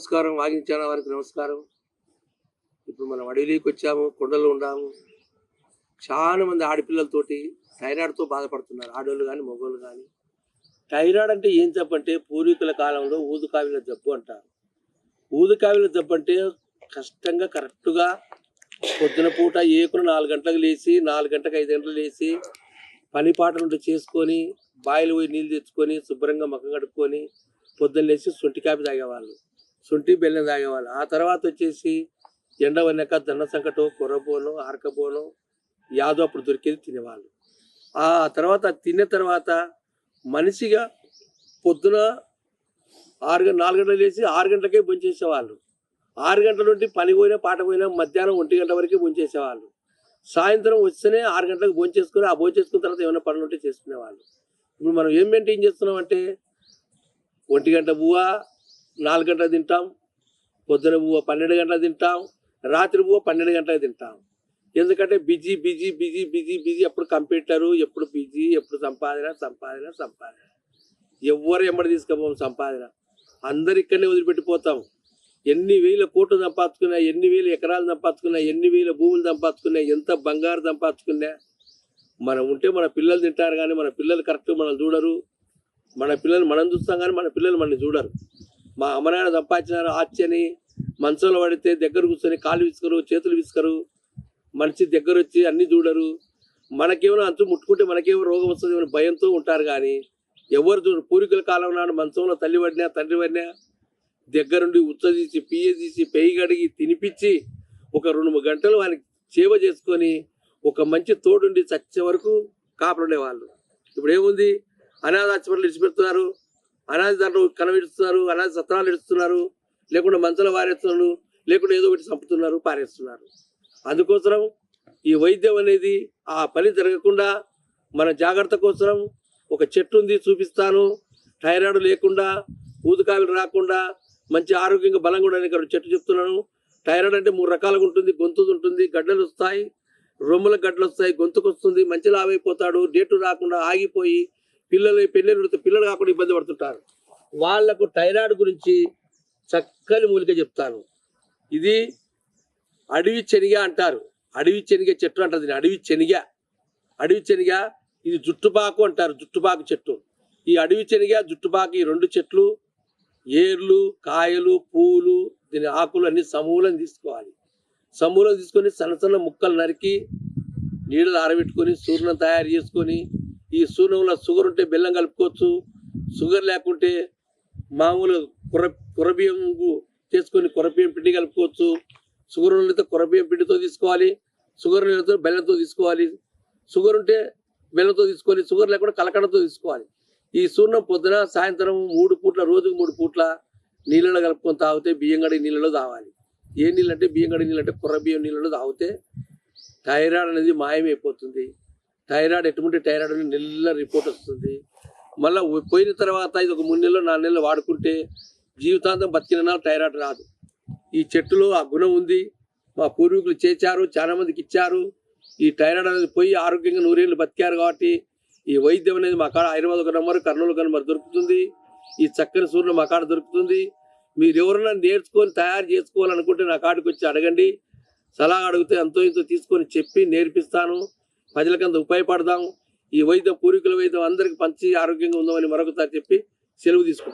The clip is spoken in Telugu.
నమస్కారం. వాగించాన వారికి నమస్కారం. ఇప్పుడు మనం అడవిలోకి వచ్చాము, కొండల్లో ఉన్నాము. చాలా మంది ఆడపిల్లలతోటి థైరాయిడ్‌తో బాధపడుతున్నారు. ఆడోళ్ళు గాని, మగోళ్ళు గాని. థైరాయిడ్ అంటే ఏం జబ్బంటే పూర్వీకుల కాలంలో ఊదుకావిల జబ్బు అంటారు. ఊదుకావిల జబ్బంటే కష్టంగా కరెక్ట్‌గా పొద్దున పూట ఏకున 4 గంటలకు లేసి, 4 గంటలకు 5 గంటలకు లేసి పని పాటలుంటే చేసుకొని, బావిలో పోయి నీళ్ళు తెచ్చుకొని, శుభ్రంగా ముఖం కడుక్కొని, పొద్దున్న లేసి శొంఠి కాపీ తాగేవాళ్ళు. శొంఠి బెల్లం తాగేవాళ్ళు. ఆ తర్వాత వచ్చేసి ఎండ వన్నాక జొన్న సంకటో, కొర్రబోనో, ఆరకబోనో యాదో అప్పుడు దొరికేది తినేవాళ్ళు. ఆ తర్వాత తిన్న తర్వాత మనిషిగా పొద్దున 4 గంటలకు లేచి 6 గంటలకే భోంచేసేవాళ్ళు. 6 గంటల నుండి పని పోయినా పాట పోయినా మధ్యాహ్నం 1 గంట వరకే భోంచేసేవాళ్ళు. సాయంత్రం వస్తేనే 6 గంటలకు భోంచేసుకొని ఆ భోంచేసుకున్న తర్వాత ఏమైనా పనులు ఉంటే చేసుకునేవాళ్ళు. ఇప్పుడు మనం ఏం మెయింటైన్ చేస్తున్నాం అంటే 1 గంట బువ్వ 4 గంటలకు తింటాం, పొద్దున బువ్వ 12 గంటలకు తింటాం, రాత్రి బువ్వ 12 గంటలకు తింటాం. ఎందుకంటే busy busy busy busy busy ఎప్పుడు కంప్యూటరు, ఎప్పుడు బిజీ, ఎప్పుడు సంపాదన సంపాదన సంపాదన. ఎవ్వరు ఎమ్మడి తీసుకుపోం సంపాదన. అందరు ఇక్కడనే వదిలిపెట్టిపోతాం. ఎన్ని వేల కోట్లు సంపాదించుకున్నా, ఎన్ని వేల ఎకరాలు సంపాదించుకున్నా, ఎన్ని వేల భూములు సంపాదించుకున్నా, ఎంత బంగారు సంపాదించుకున్నా మనం ఉంటే మన పిల్లలు తింటారు కానీ మన పిల్లలు కరెక్ట్ మనం చూడరు. మన పిల్లలు మనం చూస్తాం కానీ మన పిల్లలు మనల్ని చూడరు. మా అమ్మనాయన సంపాదించినారు ఆశ్చర్యని మంచంలో పడితే దగ్గర కూర్చొని కాళ్ళు విసుకరు, చేతులు విసుకరు, మనిషి దగ్గర వచ్చి అన్నీ చూడరు. మనకేమైనా అంచు ముట్టుకుంటే మనకేమో రోగం వస్తుంది అని భయంతో ఉంటారు కానీ ఎవరు చూడరు. పూర్వీకుల కాలం నాడు మంచంలో తల్లి పడినా తండ్రి పడినా దగ్గరుండి ఉచ్చ తీసి పియ్య తీసి పెయ్యి కడిగి తినిపించి ఒక 2-3 గంటలు వానికి సేవ చేసుకొని ఒక మంచి తోడుండి చచ్చే వరకు కాపలు ఉండేవాళ్ళు. ఇప్పుడు ఏముంది, అనాథ హాస్పిటల్ ఇడిచిపెడుతున్నారు, అనాథ దాంట్లో కనబెడుతున్నారు, అనాథ సత్రాలు ఇడుస్తున్నారు, లేకుండా మంచంలో వారేస్తున్నారు, లేకుండా ఏదో ఒకటి చంపుతున్నారు, పారేస్తున్నారు. అందుకోసం ఈ వైద్యం అనేది ఆ పని జరగకుండా మన జాగ్రత్త కోసం ఒక చెట్టు ఉంది చూపిస్తాను. థైరాయిడ్ లేకుండా, ఊదుకాయలు రాకుండా, మంచి ఆరోగ్యంగా బలంగా ఉండడానికి ఇక్కడ చెట్టు చెప్తున్నాను. థైరాయిడ్ అంటే 3 రకాలుగా ఉంటుంది. గొంతు ఉంటుంది, గడ్డలు వస్తాయి, రొమ్ముల గడ్డలు వస్తాయి, గొంతుకు వస్తుంది, మంచి లావైపోతాడు, డేటు రాకుండా ఆగిపోయి పిల్లలు కాకుండా ఇబ్బంది పడుతుంటారు. వాళ్లకు థైరాయిడ్ గురించి చక్కని మూలిక చెప్తాను. ఇది అడవి శనిగ అంటారు. అడవి శనిగ చెట్టు అంటారు దీన్ని. అడవి శనిగ ఇది జుట్టుపాకు అంటారు. జుట్టుపాకు చెట్టు. ఈ అడవి శనిగ జుట్టుపాకు ఈ 2 చెట్లు ఏర్లు, కాయలు, పూలు, దీని ఆకులు అన్ని సమూలం తీసుకోవాలి. సమూలం తీసుకొని సన్న సన్న ముక్కలు నరికి నీళ్ళు ఆరబెట్టుకొని చూర్ణం తయారు చేసుకొని ఈ చూర్ణంలో షుగర్ ఉంటే బెల్లం కలుపుకోవచ్చు, షుగర్ లేకుంటే మామూలు కొర్రబియ్యం చేసుకొని కొర్రబియ్యం పిండి కలుపుకోవచ్చు. షుగర్ ఉన్నతో కొర్రబియ్యం పిండితో తీసుకోవాలి, షుగర్ లేకపోతే బెల్లంతో తీసుకోవాలి, షుగర్ ఉంటే బెల్లంతో తీసుకోవాలి, షుగర్ లేకుండా కలకడతో తీసుకోవాలి. ఈ చూర్ణం పొద్దున సాయంత్రం 3 పూట్ల, రోజుకు 3 పూట్ల నీళ్ళలో కలుపుకొని తాగితే బియ్యం గడి నీళ్ళలో తాగాలి. ఏ నీళ్ళు అంటే బియ్యం గడి నీళ్ళు అంటే కొర్రబియ్యం నీళ్ళలో తాగితే థైరాయిడ్ అనేది మాయమైపోతుంది. థైరాయిడ్ ఎటువంటి థైరాయిడ్ అని నెల రిపోర్ట్ వస్తుంది. మళ్ళీ పోయిన తర్వాత ఇది ఒక 3 నెలలు 4 నెలలు వాడుకుంటే జీవితాంతం బతికిన థైరాయిడ్ రాదు. ఈ చెట్టులో ఆ గుణం ఉంది. మా పూర్వీకులు చేశారు, చాలా మందికి ఇచ్చారు. ఈ థైరాయిడ్ అనేది పోయి ఆరోగ్యంగా 100 ఏళ్ళు బతికారు. కాబట్టి ఈ వైద్యం అనేది మా కాడ హైదరాబాద్ 1 నంబర్, కర్నూలు 1 నంబర్ దొరుకుతుంది. ఈ చక్కని సూర్యుడు మా కాడ దొరుకుతుంది. మీరు ఎవరైనా నేర్చుకొని తయారు చేసుకోవాలనుకుంటే నా కాడికి వచ్చి అడగండి. సలహా అడిగితే ఎంతో ఇంతో తీసుకొని చెప్పి నేర్పిస్తాను. ప్రజలకంత ఉపయోగపడదాం. ఈ వైద్యం పూర్వీకుల వైద్యం అందరికి పంచి ఆరోగ్యంగా ఉందామని మరొకసారి చెప్పి సెలవు తీసుకుంటాం.